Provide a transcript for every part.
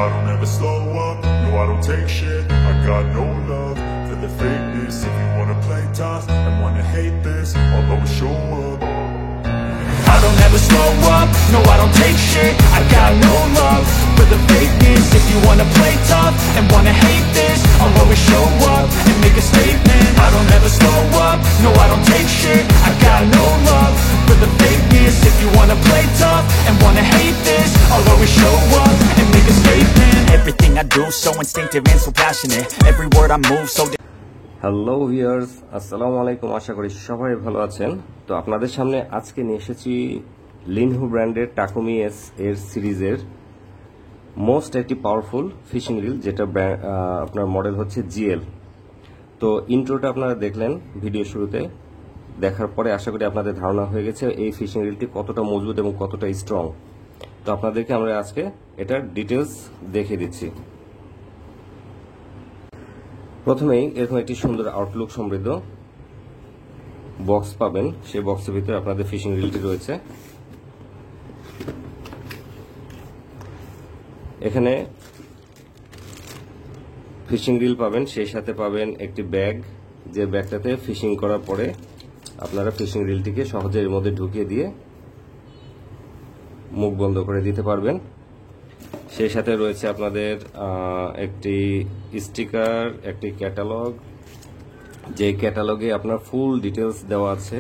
I don't ever slow up, no I don't take shit. I got no love for the fakeness. If you wanna play tough and wanna hate this, I'll always show up. I don't ever slow up, no I don't take shit. I got no love for the fakeness. If you wanna play tough and wanna hate this, I'll always show up and make a statement. I don't ever slow up, no I don't take shit. I got no love for the fakeness. If you wanna play tough and wanna hate this, I'll always show up and make a statement. Everything I do so instinctive and so passionate. Every word I move so hello viewers, আসসালামু আলাইকুম। আশা করি সবাই ভালো আছেন। তো আপনাদের সামনে আজকে নিয়ে এসেছি লিনহু ব্র্যান্ডের টাকুমি এস এর সিরিজের মোস্ট একটি পাওয়ারফুল ফিশিং রিল, যেটা আপনার মডেল হচ্ছে জিএল। তো ইন্ট্রোটা আপনারা দেখলেন ভিডিও শুরুতে, দেখার পরে আশা করি আপনাদের ধারণা হয়ে গেছে এই ফিশিং রিলটি কতটা মজবুত এবং কতটা স্ট্রং। তো আপনাদেরকে আমরা আজকে এটার ডিটেলস দেখিয়ে দিচ্ছি। প্রথমেই এরকম একটি সুন্দর আউটলুক সমৃদ্ধ বক্স পাবেন। সেই বক্সের ভিতরে আপনাদের ফিশিং রিলটি রয়েছে। এখানে ফিশিং রিল পাবেন, সেই সাথে পাবেন একটি ব্যাগ, যে ব্যাগটাতে ফিশিং করার পরে আপনারা ফিশিং রিলটিকে সহজে এর মধ্যে ঢুকিয়ে দিয়ে মুখ বন্ধ করে দিতে পারবেন। সেই সাথে রয়েছে আপনাদের একটি স্টিকার, একটি ক্যাটালগ, যে ক্যাটালগে আপনার ফুল ডিটেলস দেওয়া আছে।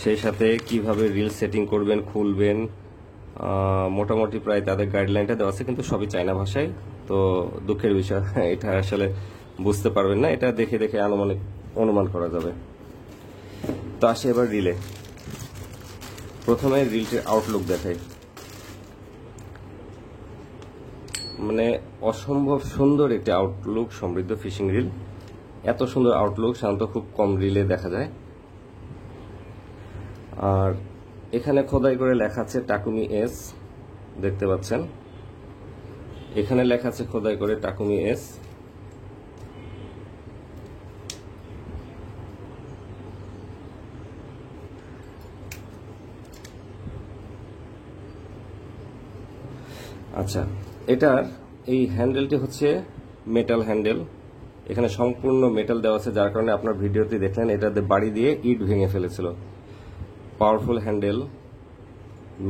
সেই সাথে কিভাবে রিল সেটিং করবেন, খুলবেন, মোটামুটি প্রায় তাদের গাইডলাইনটা দেওয়া আছে, কিন্তু সবই চায়না ভাষায়। তো দুঃখের বিষয়, এটা আসলে বুঝতে পারবেন না, এটা দেখে দেখে অনুমান করা যাবে। তো আসে এবার রিলে। প্রথমে রিলটির আউটলুক দেখাই। মানে অসম্ভব সুন্দর একটি আউটলুক সমৃদ্ধ ফিশিং রিল। এত সুন্দর আউটলুক সাধারণত খুব কম রিলে দেখা যায়। আর এখানে খোদাই করে লেখা আছে টাকুমি এস, দেখতে পাচ্ছেন। এখানে লেখা আছে খোদাই করে টাকুমি এস। আচ্ছা, এটার এই হ্যান্ডেলটি হচ্ছে মেটাল হ্যান্ডেল। এখানে সম্পূর্ণ মেটাল দেওয়া আছে, যার কারণে আপনার ভিডিওতে দেখলেন এটাতে বাড়ি দিয়ে ইট ভেঙে ফেলেছিল। Powerful handle,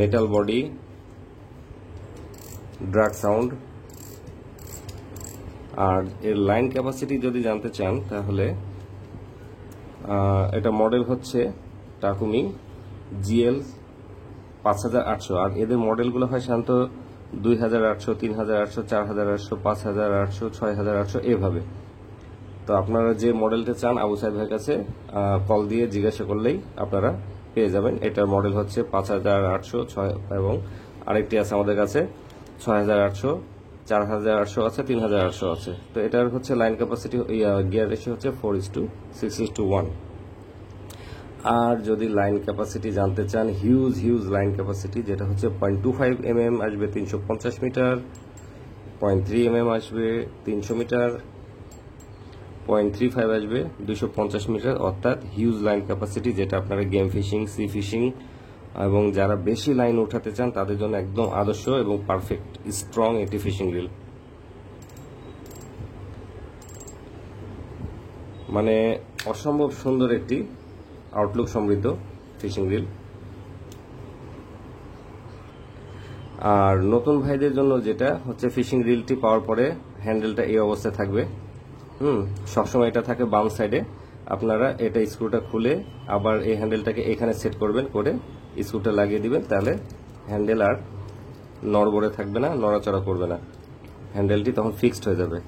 metal body, drag sound. আর এর লাইন ক্যাপাসিটি যদি জানতে চান তাহলে এটা মডেল হচ্ছে টাকুমি জিএল 5800। আর এদের মডেলগুলো হয় সাধারণত 2800, 3800, 4800, 5800, 6800 এভাবে। তো আপনারা যে মডেলটা চান আবু সাইদ ভাইয়ের কাছে কল দিয়ে জিজ্ঞাসা করলেই আপনারা পেয়ে যাবেন। এটার মডেল হচ্ছে 5800 এবং আরেকটি আছে আমাদের কাছে 6800, 4800 আছে, 3800 আছে। তো এটার হচ্ছে লাইন ক্যাপাসিটি, গিয়ার রেশিও হচ্ছে 4:6:1। আর যদি লাইন ক্যাপাসিটি জানতে চান, হিউজ লাইন ক্যাপাসিটি, যেটা হচ্ছে 0.25 mm আসবে 350 মিটার, 0.3 mm আসবে 300 মিটার, 0.35 আসবে 250 মিটার, অর্থাৎ হিউজ লাইন ক্যাপাসিটি, যেটা আপনারা গেম ফিশিং, সি ফিশিং এবং যারা বেশি লাইন উঠাতে চান তাদের জন্য একদম আদর্শ এবং পারফেক্ট স্ট্রং একটি ফিশিং রিল। মানে অসম্ভব সুন্দর একটি আউটলুক সমৃদ্ধ ফিশিং রিল। আর নতুন ভাইদের জন্য যেটা হচ্ছে, ফিশিং রিলটি পাওয়ার পরে হ্যান্ডেলটা এই অবস্থায় থাকবে। সবসময় এটা থাকে বাম সাইডে। আপনারা এটা স্ক্রুটা খুলে আবার এই হ্যান্ডেলটাকে এখানে সেট করবেন, করে স্ক্রুটা লাগিয়ে দিবেন, তাহলে হ্যান্ডেল আর নড়বড়ে থাকবে না, নড়াচড়া করবে না, হ্যান্ডেলটি তখন ফিক্সড হয়ে যাবে।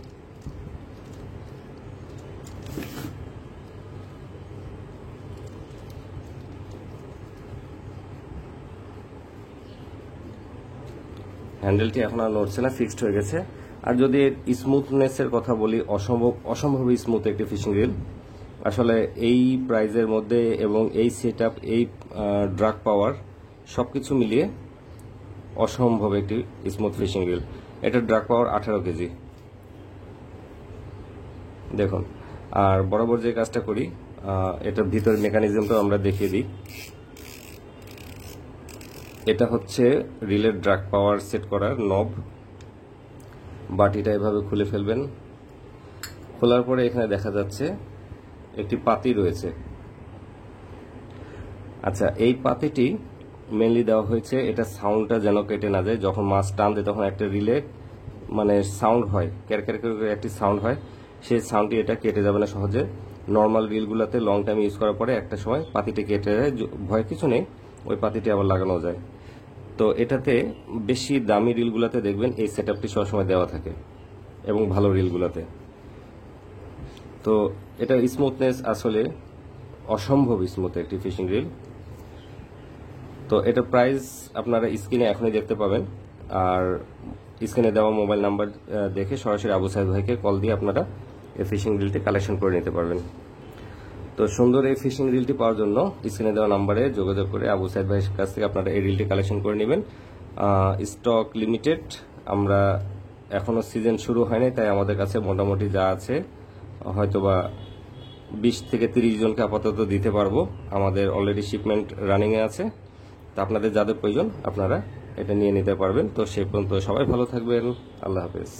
হ্যান্ডেলটি এখন আর নড়ছে না, ফিক্সড হয়ে গেছে। আর যদি স্মুথনেসের কথা বলি, অসম্ভব স্মুথ একটি ফিশিং রিল। আসলে এই প্রাইজের মধ্যে এবং এই সেটআপ, এই ড্রাগ পাওয়ার সবকিছু মিলিয়ে অসম্ভব একটি স্মুথ ফিশিং রিল। এটা ড্রাগ পাওয়ার 18 কেজি দেখুন। আর বরাবর যে কাজটা করি, এটার ভিতর মেকানিজমটা আমরা দেখিয়ে দিই। এটা হচ্ছে রিলের ড্রাগ পাওয়ার সেট করার নব। বাটিটা এভাবে খুলে ফেলবেন। খোলার পরে এখানে দেখা যাচ্ছে একটি পাতি রয়েছে। আচ্ছা, এই পাতিটি মেনলি দেওয়া হয়েছে এটা সাউন্ডটা যেন কেটে না যায়। যখন মাছ টান দেয় তখন একটা রিলে মানে সাউন্ড হয়, ক্যারক্যার করে একটি সাউন্ড হয়, সেই সাউন্ডটি এটা কেটে যাবে না সহজে। নর্মাল রিলগুলোতে লং টাইম ইউজ করার পরে একটা সময় পাতিটি কেটে যায়, ভয় কিছু নেই, ওই পাতিটি আবার লাগানো যায়। তো এটাতে বেশি দামি রিলগুলোতে দেখবেন এই সেটআপটি সবসময় দেওয়া থাকে এবং ভালো রিলগুলোতে। তো এটা স্মুথনেস আসলে অসম্ভব স্মুথ একটি ফিশিং রিল। তো এটা প্রাইস আপনারা স্ক্রিনে এখনই দেখতে পাবেন, আর স্ক্রিনে দেওয়া মোবাইল নাম্বার দেখে সরাসরি আবু সাইদ ভাইকে কল দিয়ে আপনারা এই ফিশিং রিলটি কালেকশন করে নিতে পারবেন। তো সুন্দর এই ফিশিং রিলটি পাওয়ার জন্য স্ক্রিনে দেওয়া নাম্বারে যোগাযোগ করে আবু সাইদ ভাইয়ের কাছ থেকে আপনারা এই রিলটি কালেকশন করে নেবেন। স্টক লিমিটেড, আমরা এখনো সিজন শুরু হয়নি, তাই আমাদের কাছে মোটামুটি যা আছে হয়তোবা 20 থেকে 30 জনকে আপাতত দিতে পারবো। আমাদের অলরেডি শিপমেন্ট রানিংয়ে আছে। তা আপনাদের যাদের প্রয়োজন আপনারা এটা নিয়ে নিতে পারবেন। তো সে পর্যন্ত সবাই ভালো থাকবেন। আল্লাহ হাফেজ।